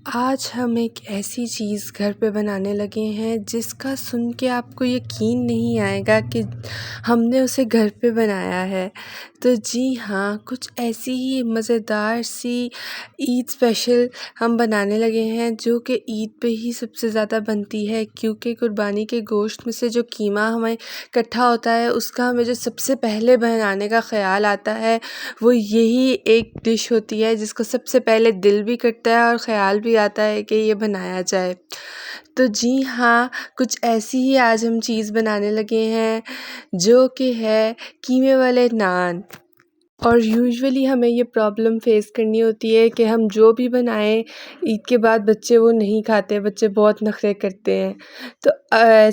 आज हम एक ऐसी चीज़ घर पे बनाने लगे हैं जिसका सुन के आपको यकीन नहीं आएगा कि हमने उसे घर पे बनाया है। तो जी हाँ, कुछ ऐसी ही मज़ेदार सी ईद स्पेशल हम बनाने लगे हैं जो कि ईद पे ही सबसे ज़्यादा बनती है, क्योंकि कुर्बानी के गोश्त में से जो कीमा हमें इकट्ठा होता है उसका हमें जो सबसे पहले बनाने का ख़्याल आता है वो यही एक डिश होती है जिसको सबसे पहले दिल भी करता है और ख़्याल भी आता है कि ये बनाया जाए। तो जी हाँ, कुछ ऐसी ही आज हम चीज़ बनाने लगे हैं जो कि है कीमे वाले नान। और यूजुअली हमें ये प्रॉब्लम फ़ेस करनी होती है कि हम जो भी बनाएं ईद के बाद बच्चे वो नहीं खाते, बच्चे बहुत नखरे करते हैं। तो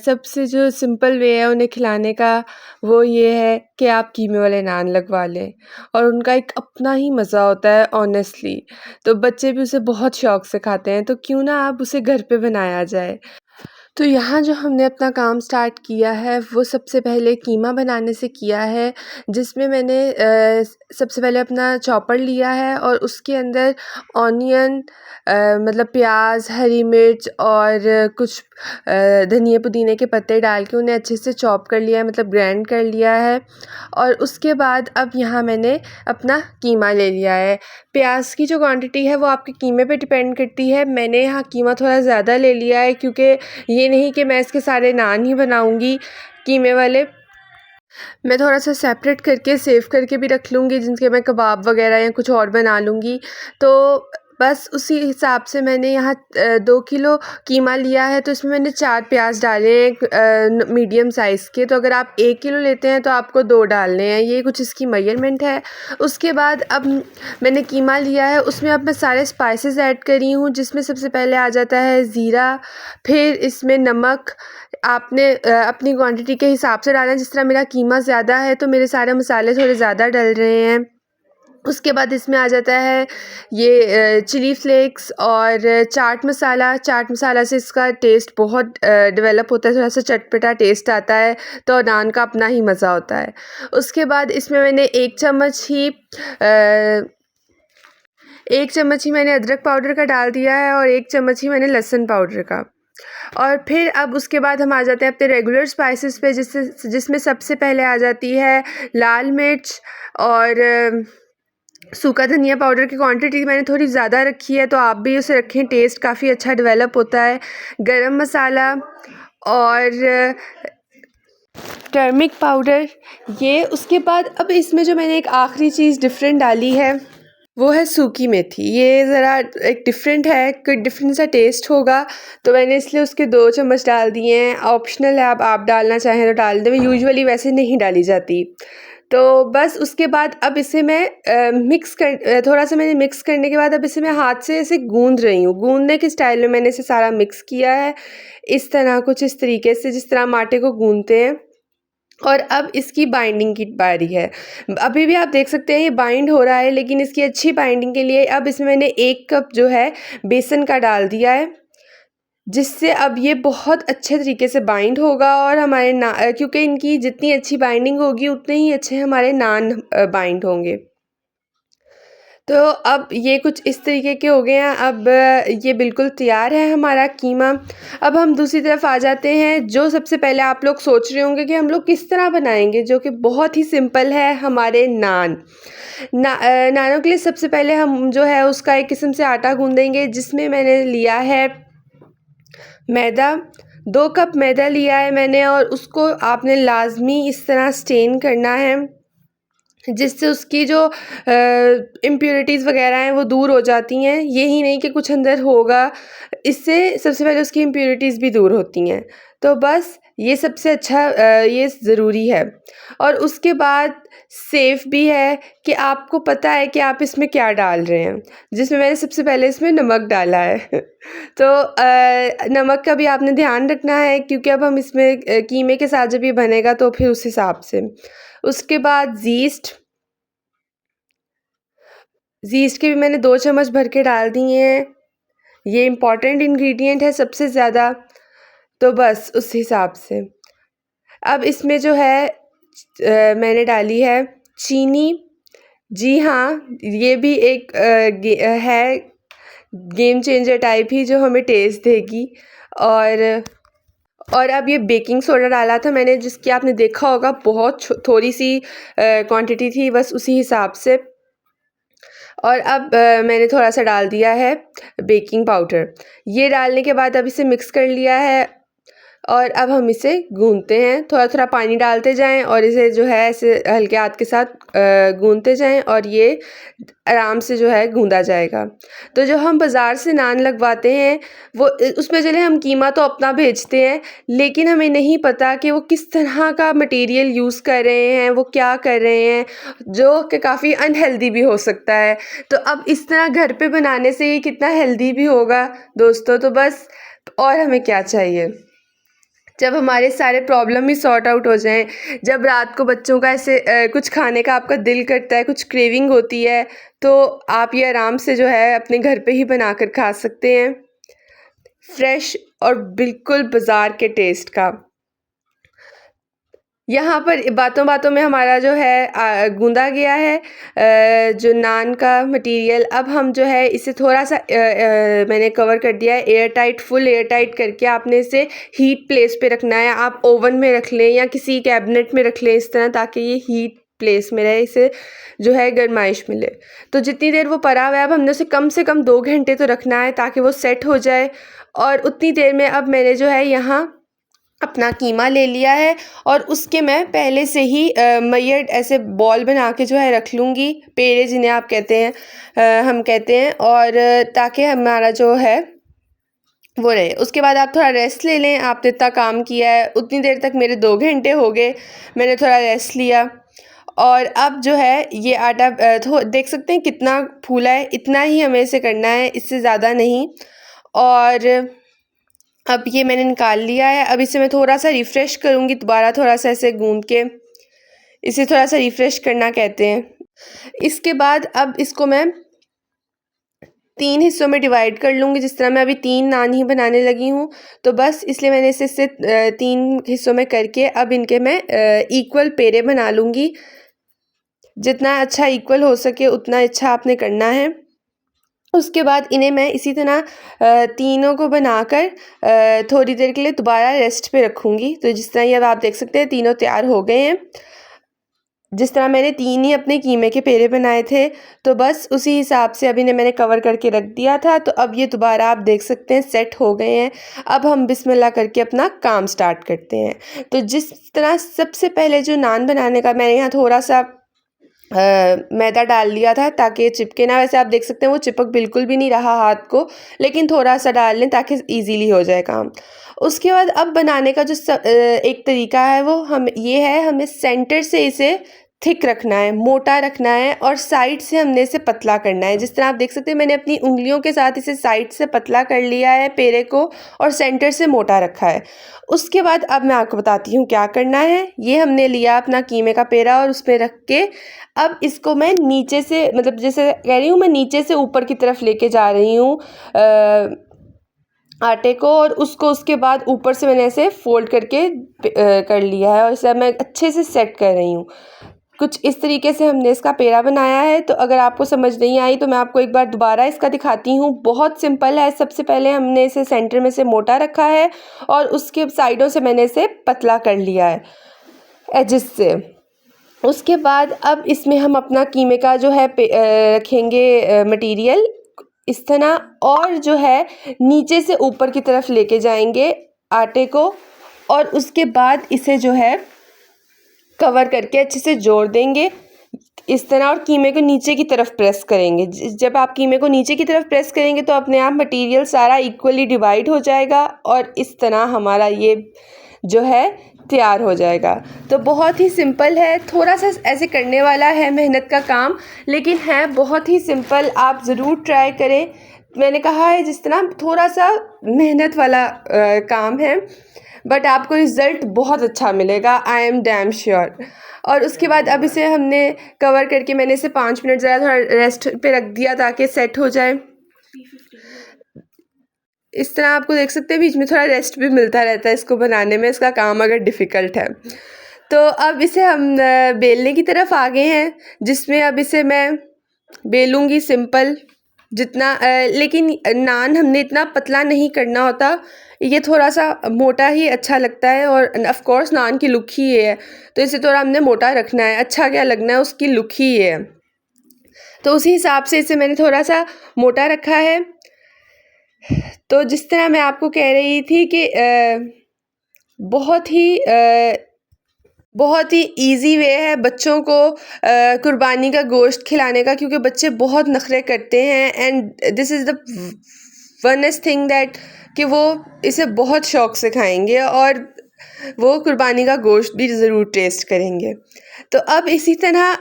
सबसे जो सिंपल वे है उन्हें खिलाने का वो ये है कि आप कीमे वाले नान लगवा लें और उनका एक अपना ही मज़ा होता है ऑनेस्टली। तो बच्चे भी उसे बहुत शौक़ से खाते हैं, तो क्यों ना आप उसे घर पे बनाया जाए। तो यहाँ जो हमने अपना काम स्टार्ट किया है वो सबसे पहले कीमा बनाने से किया है, जिसमें मैंने सबसे पहले अपना चॉपर लिया है और उसके अंदर ऑनियन मतलब प्याज, हरी मिर्च और कुछ धनिया पुदीने के पत्ते डाल के उन्हें अच्छे से चॉप कर लिया है, मतलब ग्राइंड कर लिया है। और उसके बाद अब यहाँ मैंने अपना कीमा ले लिया है। प्याज की जो क्वांटिटी है वो आपके कीमे पे डिपेंड करती है। मैंने यहाँ कीमा थोड़ा ज़्यादा ले लिया है क्योंकि ये नहीं कि मैं इसके सारे नान ही बनाऊंगी कीमे वाले, मैं थोड़ा सा सेपरेट करके सेव करके भी रख लूँगी जिनके मैं कबाब वगैरह या कुछ और बना लूँगी। तो बस उसी हिसाब से मैंने यहाँ 2 किलो कीमा लिया है, तो इसमें मैंने 4 प्याज डाले हैं मीडियम साइज़ के। तो अगर आप 1 किलो लेते हैं तो आपको 2 डालने हैं, ये कुछ इसकी मेजरमेंट है। उसके बाद अब मैंने कीमा लिया है, उसमें अब मैं सारे स्पाइसेस ऐड कर रही हूँ, जिसमें सबसे पहले आ जाता है ज़ीरा, फिर इसमें नमक। आपने अपनी क्वांटिटी के हिसाब से डालना है। जिस तरह मेरा कीमा ज़्यादा है तो मेरे सारे मसाले थोड़े ज़्यादा डल रहे हैं। उसके बाद इसमें आ जाता है ये चिली फ्लेक्स और चाट मसाला। चाट मसाला से इसका टेस्ट बहुत डेवलप होता है, थोड़ा सा चटपटा टेस्ट आता है, तो नान का अपना ही मज़ा होता है। उसके बाद इसमें मैंने 1 चम्मच ही मैंने अदरक पाउडर का डाल दिया है और 1 चम्मच ही मैंने लहसुन पाउडर का। और फिर अब उसके बाद हम आ जाते हैं अपने रेगुलर स्पाइसेस पे, जिसमें सबसे पहले आ जाती है लाल मिर्च और सूखा धनिया पाउडर की क्वांटिटी मैंने थोड़ी ज़्यादा रखी है, तो आप भी उसे रखें, टेस्ट काफ़ी अच्छा डेवलप होता है। गरम मसाला और टर्मिक पाउडर ये। उसके बाद अब इसमें जो मैंने एक आखिरी चीज़ डिफरेंट डाली है वो है सूखी मेथी। ये ज़रा एक डिफरेंट है, कोई डिफरेंट सा टेस्ट होगा, तो मैंने इसलिए उसके 2 चम्मच डाल दिए हैं। ऑप्शनल है, आप डालना चाहें तो डाल दें, यूजुअली वैसे नहीं डाली जाती। तो बस उसके बाद अब इसे मैं थोड़ा सा मैंने मिक्स करने के बाद अब इसे मैं हाथ से ऐसे गूंद रही हूँ। गूंदने के स्टाइल में मैंने इसे सारा मिक्स किया है, इस तरह कुछ इस तरीके से जिस तरह हम आटे को गूंदते हैं। और अब इसकी बाइंडिंग की बारी है। अभी भी आप देख सकते हैं ये बाइंड हो रहा है, लेकिन इसकी अच्छी बाइंडिंग के लिए अब इसमें मैंने 1 कप जो है बेसन का डाल दिया है, जिससे अब ये बहुत अच्छे तरीके से बाइंड होगा और हमारे क्योंकि इनकी जितनी अच्छी बाइंडिंग होगी उतने ही अच्छे हमारे नान बाइंड होंगे। तो अब ये कुछ इस तरीके के हो गए हैं। अब ये बिल्कुल तैयार है हमारा कीमा। अब हम दूसरी तरफ आ जाते हैं। जो सबसे पहले आप लोग सोच रहे होंगे कि हम लोग किस तरह बनाएंगे, जो कि बहुत ही सिंपल है, हमारे नानों के लिए सबसे पहले हम जो है उसका एक किस्म से आटा गूंदेंगे, जिसमें मैंने लिया है मैदा। 2 कप मैदा लिया है मैंने और उसको आपने लाजमी इस तरह स्टेन करना है, जिससे उसकी जो इम्प्योरिटीज़ वगैरह हैं वो दूर हो जाती हैं। यही नहीं कि कुछ अंदर होगा, इससे सबसे पहले उसकी इम्प्योरिटीज़ भी दूर होती हैं। तो बस ये सबसे अच्छा ये ज़रूरी है। और उसके बाद सेफ़ भी है कि आपको पता है कि आप इसमें क्या डाल रहे हैं, जिसमें मैंने सबसे पहले इसमें नमक डाला है। तो नमक का भी आपने ध्यान रखना है, क्योंकि अब हम इसमें कीमे के साथ जब ये बनेगा तो फिर उस हिसाब से। उसके बाद ज़ीस्ट के भी मैंने 2 चम्मच भर के डाल दिए हैं। ये इम्पॉर्टेंट इंग्रेडिएंट है सबसे ज़्यादा, तो बस उस हिसाब से। अब इसमें जो है मैंने डाली है चीनी। जी हाँ, ये भी एक है गेम चेंजर टाइप ही जो हमें टेस्ट देगी। और अब ये बेकिंग सोडा डाला था मैंने, जिसकी आपने देखा होगा बहुत थोड़ी सी क्वांटिटी थी, बस उसी हिसाब से। और अब मैंने थोड़ा सा डाल दिया है बेकिंग पाउडर। ये डालने के बाद अब इसे मिक्स कर लिया है और अब हम इसे गूंथते हैं। थोड़ा थोड़ा पानी डालते जाएं और इसे जो है ऐसे हल्के हाथ के साथ गूंथते जाएं और ये आराम से जो है गूंदा जाएगा। तो जो हम बाज़ार से नान लगवाते हैं वो उसमें चले हम कीमा तो अपना भेजते हैं, लेकिन हमें नहीं पता कि वो किस तरह का मटेरियल यूज़ कर रहे हैं, वो क्या कर रहे हैं, जो कि काफ़ी अनहेल्दी भी हो सकता है। तो अब इस तरह घर पे बनाने से ये कितना हेल्दी भी होगा दोस्तों। तो बस और हमें क्या चाहिए, जब हमारे सारे प्रॉब्लम ही सॉर्ट आउट हो जाएं, जब रात को बच्चों का ऐसे कुछ खाने का आपका दिल करता है, कुछ क्रेविंग होती है, तो आप ये आराम से जो है अपने घर पे ही बना कर खा सकते हैं, फ्रेश और बिल्कुल बाज़ार के टेस्ट का। यहाँ पर बातों बातों में हमारा जो है गूंदा गया है जो नान का मटेरियल। अब हम जो है इसे थोड़ा सा मैंने कवर कर दिया है air tight, full air tight करके आपने इसे हीट प्लेस पे रखना है। आप ओवन में रख लें या किसी कैबिनेट में रख लें इस तरह, ताकि ये हीट प्लेस में रहे, इसे जो है गर्माइश मिले। तो जितनी देर वो पड़ा हुआ है, अब हमने उसे कम से कम 2 घंटे तो रखना है ताकि वो सेट हो जाए। और उतनी देर में अब मैंने जो है यहाँ अपना कीमा ले लिया है और उसके मैं पहले से ही मैयड ऐसे बॉल बना के जो है रख लूँगी, पेड़े जिन्हें आप कहते हैं, हम कहते हैं, और ताकि हमारा जो है वो रहे। उसके बाद आप थोड़ा रेस्ट ले लें। आपने इतना काम किया है, उतनी देर तक मेरे 2 घंटे हो गए, मैंने थोड़ा रेस्ट लिया। और अब जो है ये आटा देख सकते हैं कितना फूला है, इतना ही हमें इसे करना है, इससे ज़्यादा नहीं। और अब ये मैंने निकाल लिया है। अब इसे मैं थोड़ा सा रिफ़्रेश करूँगी, दोबारा थोड़ा सा ऐसे गूंद के इसे थोड़ा सा रिफ़्रेश करना कहते हैं। इसके बाद अब इसको मैं 3 हिस्सों में डिवाइड कर लूँगी। जिस तरह मैं अभी 3 नान ही बनाने लगी हूँ, तो बस इसलिए मैंने इसे 3 हिस्सों में करके अब इनके मैं इक्वल पेड़े बना लूँगी। जितना अच्छा इक्वल हो सके उतना अच्छा आपने करना है। उसके बाद इन्हें मैं इसी तरह तीनों को बनाकर थोड़ी देर के लिए दोबारा रेस्ट पे रखूँगी। तो जिस तरह ये अब आप देख सकते हैं तीनों तैयार हो गए हैं। जिस तरह मैंने 3 ही अपने कीमे के पेड़े बनाए थे, तो बस उसी हिसाब से अब इन्हें मैंने कवर करके रख दिया था। तो अब ये दोबारा आप देख सकते हैं सेट हो गए हैं। अब हम बिस्मिल्लाह करके अपना काम स्टार्ट करते हैं। तो जिस तरह सबसे पहले जो नान बनाने का मैंने यहाँ थोड़ा सा मैदा डाल लिया था ताकि ये चिपके ना। वैसे आप देख सकते हैं वो चिपक बिल्कुल भी नहीं रहा हाथ को, लेकिन थोड़ा सा डाल लें ताकि इजीली हो जाए काम। उसके बाद अब बनाने का जो एक तरीका है वो ये है, हमें सेंटर से इसे थिक रखना है, मोटा रखना है, और साइड से हमने इसे पतला करना है। जिस तरह आप देख सकते हैं मैंने अपनी उंगलियों के साथ इसे साइड से पतला कर लिया है पेड़े को, और सेंटर से मोटा रखा है। उसके बाद अब मैं आपको बताती हूँ क्या करना है। ये हमने लिया अपना कीमे का पेड़ा और उस पर रख के अब इसको मैं नीचे से, मतलब जैसे कह रही हूँ मैं नीचे से ऊपर की तरफ लेके जा रही हूँ आटे को, और उसको उसके बाद ऊपर से मैंने ऐसे फोल्ड करके कर लिया है और इसे मैं अच्छे से सेट कर रही हूँ। कुछ इस तरीके से हमने इसका पेड़ा बनाया है। तो अगर आपको समझ नहीं आई तो मैं आपको एक बार दोबारा इसका दिखाती हूँ। बहुत सिंपल है। सबसे पहले हमने इसे सेंटर में से मोटा रखा है और उसके साइडों से मैंने इसे पतला कर लिया है एजेस से। उसके बाद अब इसमें हम अपना कीमे का जो है रखेंगे मटेरियल इस तरह, और जो है नीचे से ऊपर की तरफ लेके जाएंगे आटे को, और उसके बाद इसे जो है कवर करके अच्छे से जोड़ देंगे इस तरह, और कीमे को नीचे की तरफ प्रेस करेंगे। जब आप कीमे को नीचे की तरफ प्रेस करेंगे तो अपने आप मटेरियल सारा इक्वली डिवाइड हो जाएगा और इस तरह हमारा ये जो है तैयार हो जाएगा। तो बहुत ही सिंपल है, थोड़ा सा ऐसे करने वाला है मेहनत का काम, लेकिन है बहुत ही सिंपल। आप ज़रूर ट्राई करें। मैंने कहा है जिस तरह थोड़ा सा मेहनत वाला काम है, बट आपको रिज़ल्ट बहुत अच्छा मिलेगा, आई एम डैम श्योर। और उसके बाद अब इसे हमने कवर करके मैंने इसे 5 मिनट ज़रा थोड़ा रेस्ट पे रख दिया ताकि सेट हो जाए। इस तरह आपको देख सकते हैं बीच में थोड़ा रेस्ट भी मिलता रहता है इसको बनाने में, इसका काम अगर डिफ़िकल्ट है। तो अब इसे हम बेलने की तरफ आ गए हैं, जिसमें अब इसे मैं बेलूँगी सिंपल जितना लेकिन नान हमने इतना पतला नहीं करना होता, ये थोड़ा सा मोटा ही अच्छा लगता है और ऑफ कोर्स नान की लुक ही ये है, तो इसे थोड़ा हमने मोटा रखना है। अच्छा क्या लगना है, उसकी लुक ही ये है, तो उसी हिसाब से इसे मैंने थोड़ा सा मोटा रखा है। तो जिस तरह मैं आपको कह रही थी कि बहुत ही बहुत ही ईज़ी वे है बच्चों को कुर्बानी का गोश्त खिलाने का, क्योंकि बच्चे बहुत नखरे करते हैं एंड दिस इज़ द वनेस्ट थिंग दैट कि वो इसे बहुत शौक़ से खाएंगे और वो कुर्बानी का गोश्त भी ज़रूर टेस्ट करेंगे। तो अब इसी तरह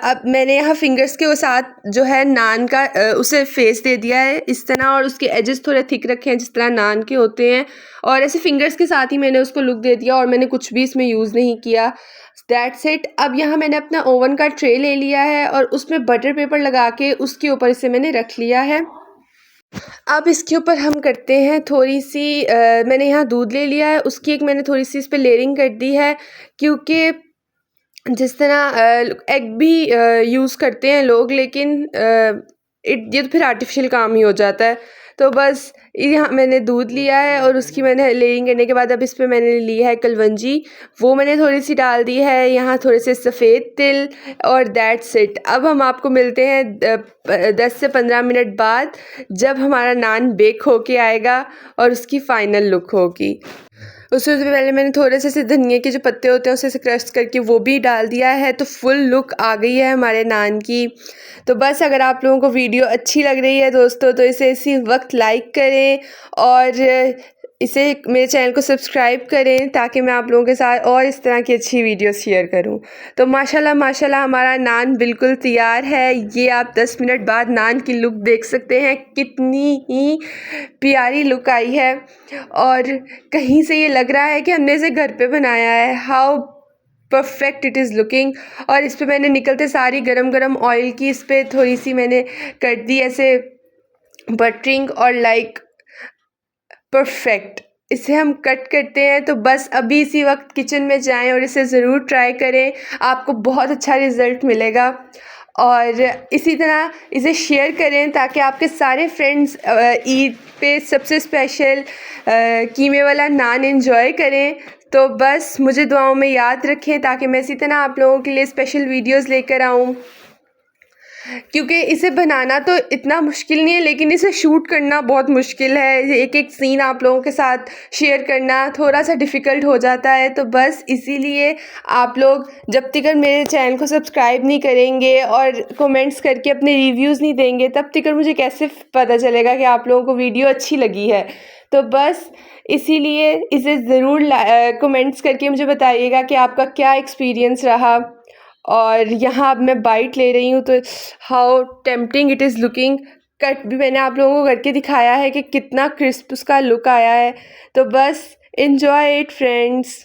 अब मैंने यहाँ फिंगर्स के साथ जो है नान का उसे फेस दे दिया है इस तरह, और उसके एजेस थोड़े थिक रखे हैं जिस तरह नान के होते हैं, और ऐसे फिंगर्स के साथ ही मैंने उसको लुक दे दिया और मैंने कुछ भी इसमें यूज़ नहीं किया। That's it. अब यहाँ मैंने अपना ओवन का ट्रे ले लिया है और उसमें बटर पेपर लगा के उसके ऊपर इसे मैंने रख लिया है। अब इसके ऊपर हम करते हैं थोड़ी सी मैंने यहाँ दूध ले लिया है, उसकी एक मैंने थोड़ी सी इस पर लेयरिंग कर दी है, क्योंकि जिस तरह एग भी यूज़ करते हैं लोग, लेकिन ये तो फिर आर्टिफिशियल काम ही हो जाता है। तो बस यहाँ मैंने दूध लिया है और उसकी मैंने लेयरिंग करने के बाद अब इस पर मैंने ली है कलवंजी, वो मैंने थोड़ी सी डाल दी है, यहाँ थोड़े से सफ़ेद तिल, और दैट्स इट। अब हम आपको मिलते हैं 10 से 15 मिनट बाद, जब हमारा नान बेक होके आएगा और उसकी फ़ाइनल लुक होगी। उससे पहले मैंने थोड़े से धनिया के जो पत्ते होते हैं उसे क्रश करके वो भी डाल दिया है, तो फुल लुक आ गई है हमारे नान की। तो बस अगर आप लोगों को वीडियो अच्छी लग रही है दोस्तों, तो इसे इसी वक्त लाइक करें और इसे मेरे चैनल को सब्सक्राइब करें, ताकि मैं आप लोगों के साथ और इस तरह की अच्छी वीडियो शेयर करूं। तो माशाल्लाह माशाल्लाह हमारा नान बिल्कुल तैयार है। ये आप 10 मिनट बाद नान की लुक देख सकते हैं, कितनी ही प्यारी लुक आई है और कहीं से ये लग रहा है कि हमने इसे घर पे बनाया है। How perfect it is looking. और इस पर मैंने निकलते सारी गरम गरम ऑयल की इस पर थोड़ी सी मैंने कर दी ऐसे बटरिंग, और लाइक परफेक्ट। इसे हम कट करते हैं, तो बस अभी इसी वक्त किचन में जाएं और इसे ज़रूर ट्राई करें, आपको बहुत अच्छा रिज़ल्ट मिलेगा। और इसी तरह इसे शेयर करें ताकि आपके सारे फ्रेंड्स ईद पे सबसे स्पेशल कीमे वाला नान एंजॉय करें। तो बस मुझे दुआओं में याद रखें, ताकि मैं इसी तरह आप लोगों के लिए स्पेशल वीडियोस लेकर आऊँ, क्योंकि इसे बनाना तो इतना मुश्किल नहीं है, लेकिन इसे शूट करना बहुत मुश्किल है। एक एक सीन आप लोगों के साथ शेयर करना थोड़ा सा डिफ़िकल्ट हो जाता है। तो बस इसीलिए आप लोग जब तक मेरे चैनल को सब्सक्राइब नहीं करेंगे और कमेंट्स करके अपने रिव्यूज़ नहीं देंगे, तब तक मुझे कैसे पता चलेगा कि आप लोगों को वीडियो अच्छी लगी है। तो बस इसीलिए इसे ज़रूर कमेंट्स करके मुझे बताइएगा कि आपका क्या एक्सपीरियंस रहा। और यहाँ अब मैं बाइट ले रही हूँ, तो how tempting it is looking. Cut भी मैंने आप लोगों को करके दिखाया है कि कितना क्रिस्प उसका लुक आया है। तो बस एन्जॉय इट फ्रेंड्स।